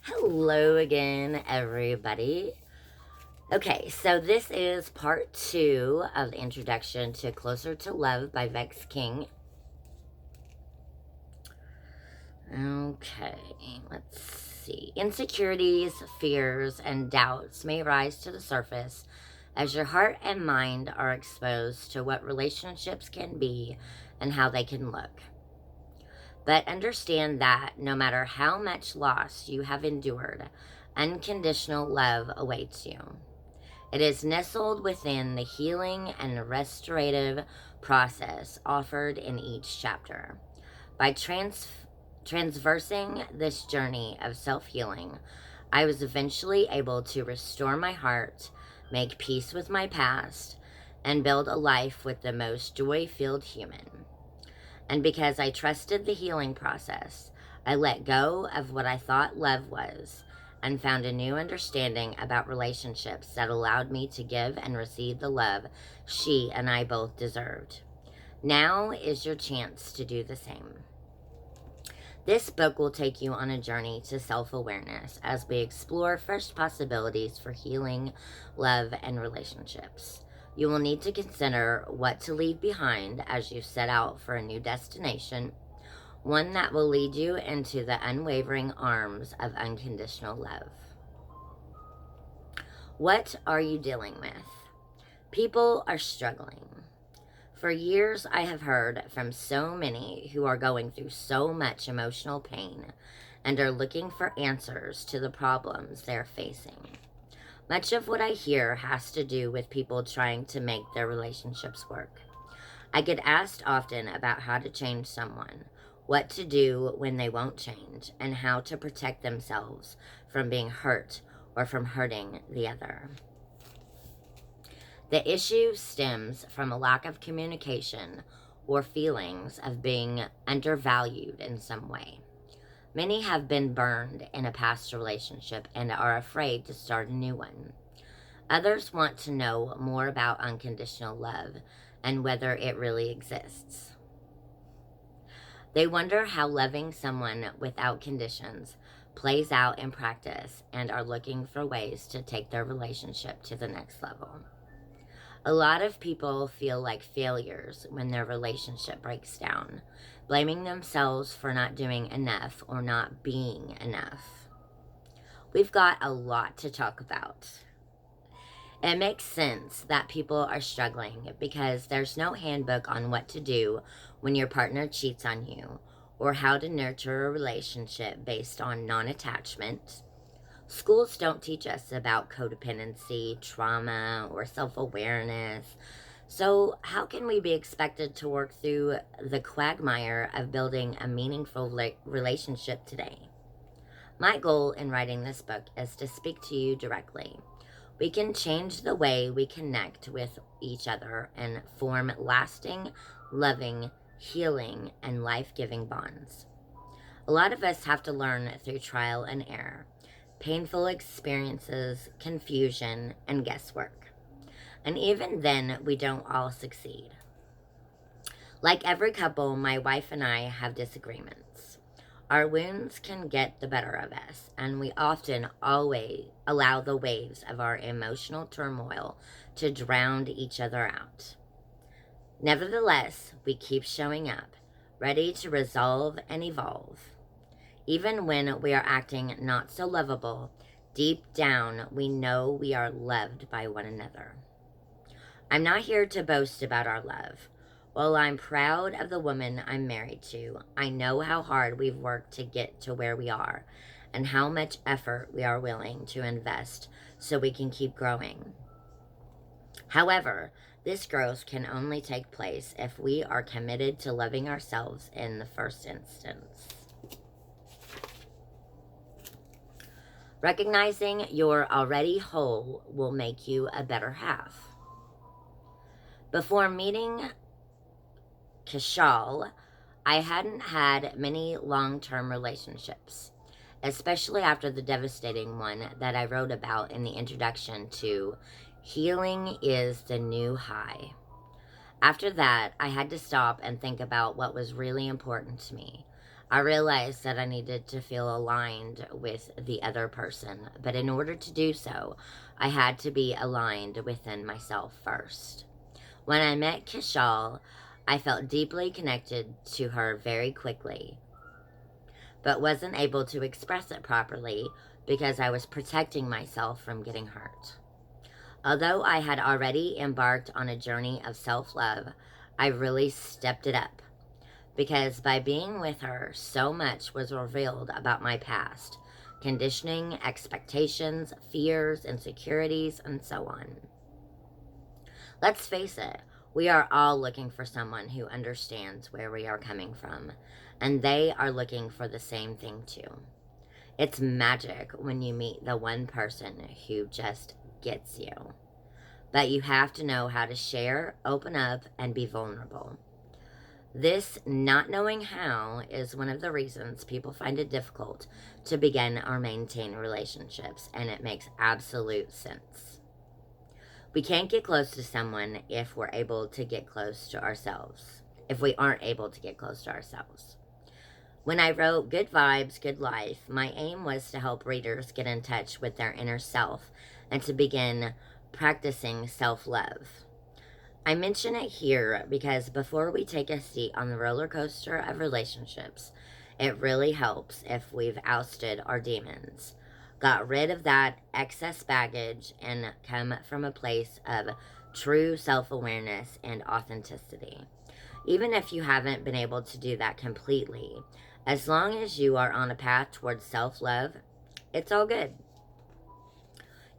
Hello again, everybody. Okay, so this is part 2 of the introduction to Closer to Love by Vex King. Okay, let's see. Insecurities, fears, and doubts may rise to the surface as your heart and mind are exposed to what relationships can be and how they can look. But understand that no matter how much loss you have endured, unconditional love awaits you. It is nestled within the healing and restorative process offered in each chapter. By transversing this journey of self healing, I was eventually able to restore my heart, make peace with my past, and build a life with the most joy filled human. And because I trusted the healing process, I let go of what I thought love was and found a new understanding about relationships that allowed me to give and receive the love she and I both deserved. Now is your chance to do the same. This book will take you on a journey to self awareness as we explore fresh possibilities for healing, love, and relationships. You will need to consider what to leave behind as you set out for a new destination, one that will lead you into the unwavering arms of unconditional love. What are you dealing with? People are struggling. For years, I have heard from so many who are going through so much emotional pain and are looking for answers to the problems they're facing. Much of what I hear has to do with people trying to make their relationships work. I get asked often about how to change someone, what to do when they won't change, and how to protect themselves from being hurt or from hurting the other. The issue stems from a lack of communication or feelings of being undervalued in some way. Many have been burned in a past relationship and are afraid to start a new one. Others want to know more about unconditional love and whether it really exists. They wonder how loving someone without conditions plays out in practice and are looking for ways to take their relationship to the next level. A lot of people feel like failures when their relationship breaks down, blaming themselves for not doing enough or not being enough. We've got a lot to talk about. It makes sense that people are struggling because there's no handbook on what to do when your partner cheats on you or how to nurture a relationship based on non attachment. Schools don't teach us about codependency, trauma, or self awareness. So, how can we be expected to work through the quagmire of building a meaningful relationship today? My goal in writing this book is to speak to you directly. We can change the way we connect with each other and form lasting, loving, healing, and life giving bonds. A lot of us have to learn through trial and error, painful experiences, confusion, and guesswork. And even then, we don't all succeed. Like every couple, my wife and I have disagreements. Our wounds can get the better of us, and we often always allow the waves of our emotional turmoil to drown each other out. Nevertheless, we keep showing up, ready to resolve and evolve. Even when we are acting not so lovable, deep down we know we are loved by one another. I'm not here to boast about our love. While I'm proud of the woman I'm married to, I know how hard we've worked to get to where we are and how much effort we are willing to invest so we can keep growing. However, this growth can only take place if we are committed to loving ourselves in the first instance. Recognizing you're already whole will make you a better half. Before meeting Kishal, I hadn't had many long term relationships, especially after the devastating one that I wrote about in the introduction to Healing is the New High. After that, I had to stop and think about what was really important to me. I realized that I needed to feel aligned with the other person, but in order to do so, I had to be aligned within myself first. When I met Kishal, I felt deeply connected to her very quickly, but wasn't able to express it properly because I was protecting myself from getting hurt. Although I had already embarked on a journey of self love, I really stepped it up because by being with her, so much was revealed about my past, conditioning, expectations, fears, insecurities, and so on. Let's face it, we are all looking for someone who understands where we are coming from, and they are looking for the same thing too. It's magic when you meet the one person who just gets you. But you have to know how to share, open up, and be vulnerable. This not knowing how is one of the reasons people find it difficult to begin or maintain relationships, and it makes absolute sense. We can't get close to someone if we're able to get close to ourselves. If we aren't able to get close to ourselves. When I wrote Good Vibes, Good Life, my aim was to help readers get in touch with their inner self and to begin practicing self-love. I mention it here because before we take a seat on the roller coaster of relationships, it really helps if we've ousted our demons, got rid of that excess baggage, and come from a place of true self-awareness and authenticity. Even if you haven't been able to do that completely, as long as you are on a path towards self-love, it's all good.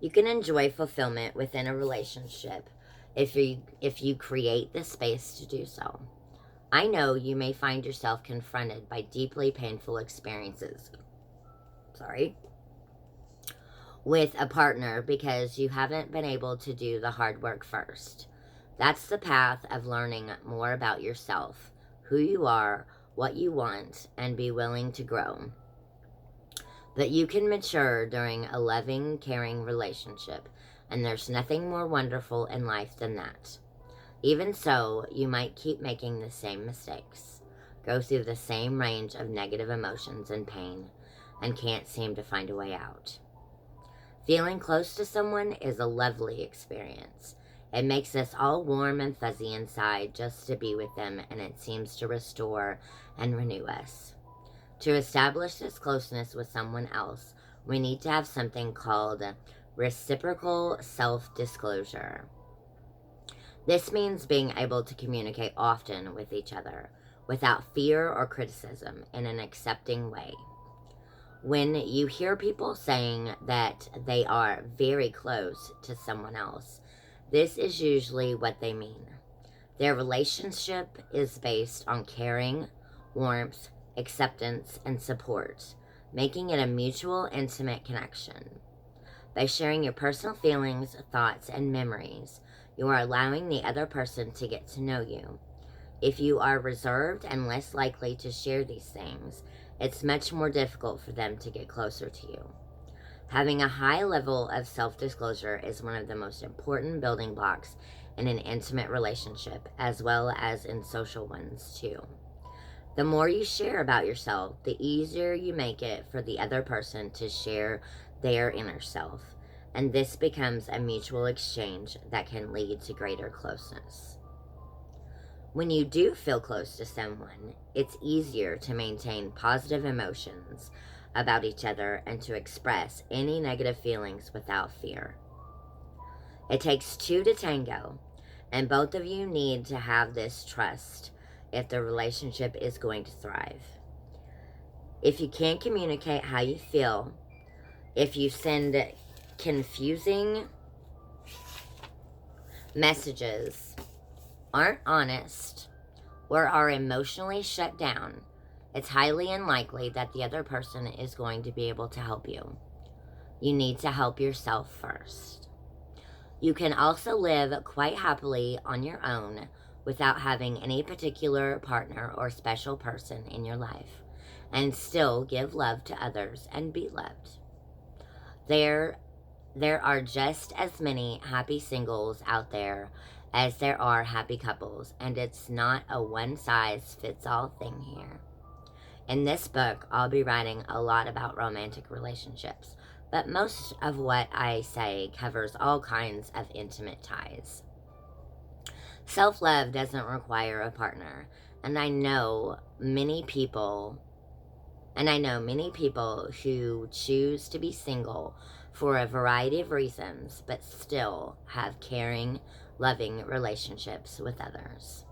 You can enjoy fulfillment within a relationship if you create the space to do so. I know you may find yourself confronted by deeply painful experiences. With a partner because you haven't been able to do the hard work first. That's the path of learning more about yourself, who you are, what you want, and be willing to grow. But you can mature during a loving, caring relationship, and there's nothing more wonderful in life than that. Even so, you might keep making the same mistakes, go through the same range of negative emotions and pain, and can't seem to find a way out. Feeling close to someone is a lovely experience. It makes us all warm and fuzzy inside just to be with them, and it seems to restore and renew us. To establish this closeness with someone else, we need to have something called reciprocal self-disclosure. This means being able to communicate often with each other without fear or criticism in an accepting way. When you hear people saying that they are very close to someone else, this is usually what they mean. Their relationship is based on caring, warmth, acceptance, and support, making it a mutual, intimate connection. By sharing your personal feelings, thoughts, and memories, you are allowing the other person to get to know you. If you are reserved and less likely to share these things, it's much more difficult for them to get closer to you. Having a high level of self-disclosure is one of the most important building blocks in an intimate relationship, as well as in social ones too. The more you share about yourself, the easier you make it for the other person to share their inner self, and this becomes a mutual exchange that can lead to greater closeness. When you do feel close to someone, it's easier to maintain positive emotions about each other and to express any negative feelings without fear. It takes two to tango, and both of you need to have this trust if the relationship is going to thrive. If you can't communicate how you feel, if you send confusing messages, aren't honest, or are emotionally shut down, it's highly unlikely that the other person is going to be able to help you. You need to help yourself first. You can also live quite happily on your own without having any particular partner or special person in your life, and still give love to others and be loved. There are just as many happy singles out there as there are happy couples, and it's not a one-size-fits-all thing here. In this book, I'll be writing a lot about romantic relationships, but most of what I say covers all kinds of intimate ties. Self-love doesn't require a partner, and I know many people who choose to be single for a variety of reasons, but still have caring, loving relationships with others.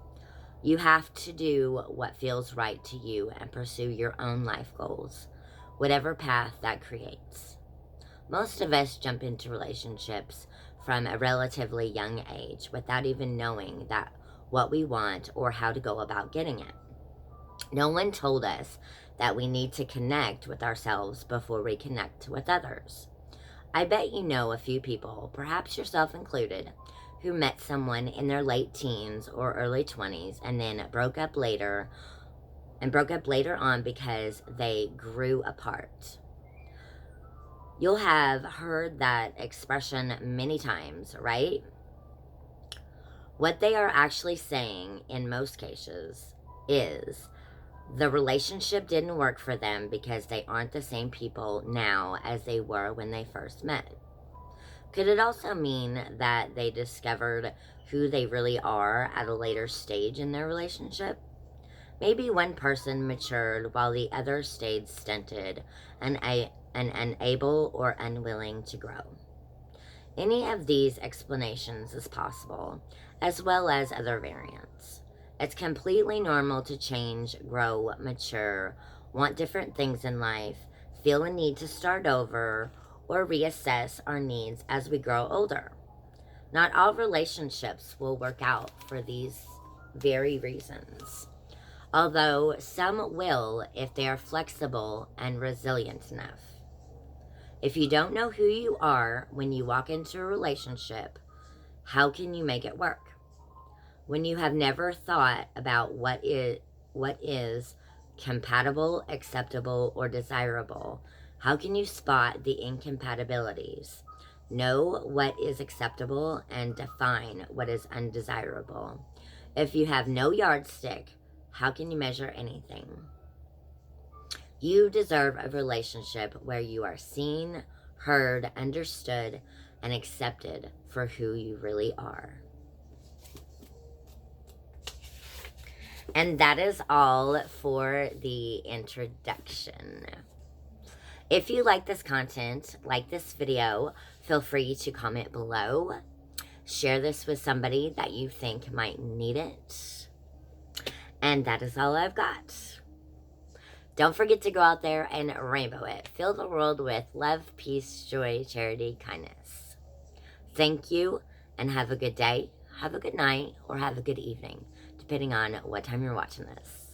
You have to do what feels right to you and pursue your own life goals, whatever path that creates. Most of us jump into relationships from a relatively young age without even knowing that what we want or how to go about getting it. No one told us that we need to connect with ourselves before we connect with others. I bet you know a few people, perhaps yourself included, who met someone in their late teens or early 20s and then broke up later on because they grew apart. You'll have heard that expression many times, right? What they are actually saying in most cases is the relationship didn't work for them because they aren't the same people now as they were when they first met. Could it also mean that they discovered who they really are at a later stage in their relationship? Maybe one person matured while the other stayed stunted and unable or unwilling to grow. Any of these explanations is possible, as well as other variants. It's completely normal to change, grow, mature, want different things in life, feel a need to start over, or reassess our needs as we grow older. Not all relationships will work out for these very reasons, although some will if they are flexible and resilient enough. If you don't know who you are when you walk into a relationship, how can you make it work? When you have never thought about what is compatible, acceptable, or desirable, how can you spot the incompatibilities, know what is acceptable, and define what is undesirable? If you have no yardstick, how can you measure anything? You deserve a relationship where you are seen, heard, understood, and accepted for who you really are. And that is all for the introduction. If you like this content, like this video, feel free to comment below. Share this with somebody that you think might need it. And that is all I've got. Don't forget to go out there and rainbow it. Fill the world with love, peace, joy, charity, kindness. Thank you, and have a good day, have a good night, or have a good evening, depending on what time you're watching this.